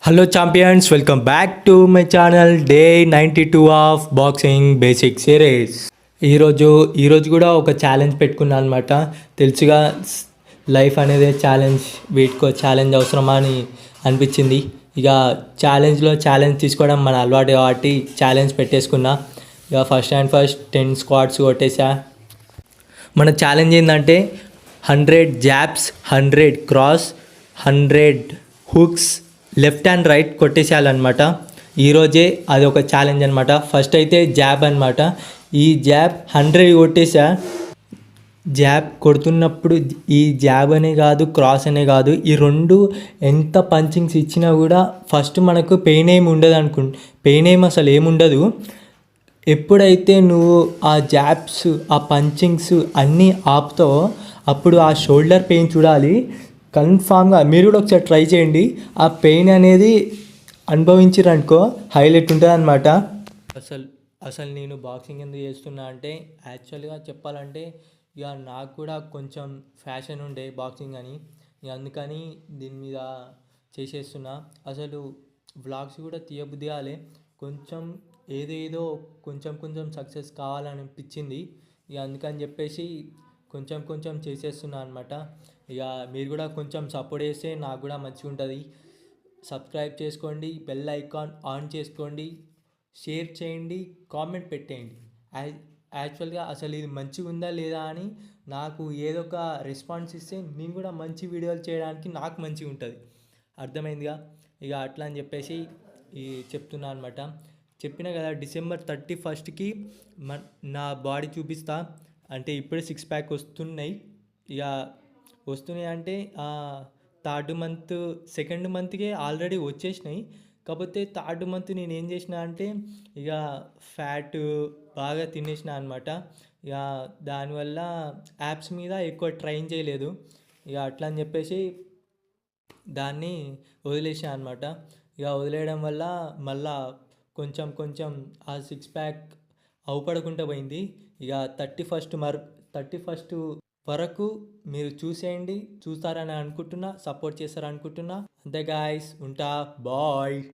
Hello champions, welcome back to my channel. Day 92 of boxing basic series. ఈరోజు కూడా ఒక challenge పెట్టుకున్నాను అనమాట. తెలుసుగా, లైఫ్ అనేది ఛాలెంజ్, వీటికో ఛాలెంజ్ అవసరమా అని అనిపించింది. ఇక ఛాలెంజ్ తీసుకోవడం మన అలవాటు కాబట్టి ఛాలెంజ్ పెట్టేసుకున్నా. ఇక ఫస్ట్ 10 స్క్వాట్స్ కొట్టేసా. మన ఛాలెంజ్ ఏంటంటే 100 jabs, 100 cross, 100 hooks left and right కొట్టేసేయాలన్నమాట. ఈరోజే అది ఒక ఛాలెంజ్ అనమాట. ఫస్ట్ అయితే జాబ్ అనమాట. ఈ జాబ్ 100 కొట్టేసా. జాబ్ కొడుతున్నప్పుడు ఈ జాబ్ అనే కాదు, క్రాస్ అనే కాదు, ఈ రెండు ఎంత పంచింగ్స్ ఇచ్చినా కూడా ఫస్ట్ మనకు పెయిన్ ఏమి ఉండదు పెయిన్ ఏమి అసలు ఏముండదు. ఎప్పుడైతే నువ్వు ఆ జాబ్స్, ఆ పంచింగ్స్ అన్నీ ఆపుతావో అప్పుడు ఆ షోల్డర్ పెయిన్ చూడాలి. కన్ఫామ్గా మీరు కూడా ఒకసారి ట్రై చేయండి. ఆ పెయిన్ అనేది అనుభవించారనుకో హైలైట్ ఉంటుంది అనమాట. అసలు నేను బాక్సింగ్ ఎందుకు చేస్తున్నా అంటే, యాక్చువల్గా చెప్పాలంటే ఇక నాకు కూడా కొంచెం ఫ్యాషన్ ఉండే బాక్సింగ్ అని, ఇక అందుకని దీని మీద చేసేస్తున్నా. అసలు వ్లాగ్స్ కూడా తీయబుద్ధి కాలే, కొంచెం ఏదో కొంచెం సక్సెస్ కావాలనిపించింది. ఇక అందుకని చెప్పేసి కొంచెం చేసేస్తున్నా అనమాట. ఇక మీరు కూడా కొంచెం సపోర్ట్ చేస్తే నాకు కూడా మంచిగా ఉంటుంది. సబ్స్క్రైబ్ చేసుకోండి, బెల్ ఐకాన్ ఆన్ చేసుకోండి, షేర్ చేయండి, కామెంట్ పెట్టేయండి. యాక్చువల్గా అసలు ఇది మంచిగా ఉందా లేదా అని నాకు ఏదో ఒక రెస్పాన్స్ ఇస్తే నేను కూడా మంచి వీడియోలు చేయడానికి నాకు మంచిగా ఉంటుంది. అర్థమైందిగా. ఇక అట్లా అని చెప్పేసి చెప్తున్నా అనమాట. చెప్పిన కదా, December 31st నా బాడీ చూపిస్తా. అంటే ఇప్పుడే 6 ప్యాక్ వస్తున్నాయి. ఇక వస్తున్నాయి అంటే థర్డ్ మంత్, సెకండ్ మంత్కే ఆల్రెడీ వచ్చేసినాయి. కాకపోతే థర్డ్ మంత్ నేను ఏం చేసిన అంటే ఇక ఫ్యాట్ బాగా తినేసిన అనమాట. ఇక దానివల్ల యాప్స్ మీద ఎక్కువ ట్రైన్ చేయలేదు. ఇక అట్లా అని చెప్పేసి దాన్ని వదిలేసాను అనమాట. ఇక వదిలేయడం వల్ల మళ్ళా కొంచెం ఆ 6 ప్యాక్ అవుపడకుండా పోయింది. ఇక 31st వరకు మీరు చూసేయండి. చూస్తారని అనుకుంటున్నా, సపోర్ట్ చేస్తారనుకుంటున్నా. అంతే గాయ్స్, ఉంటా, బాయ్.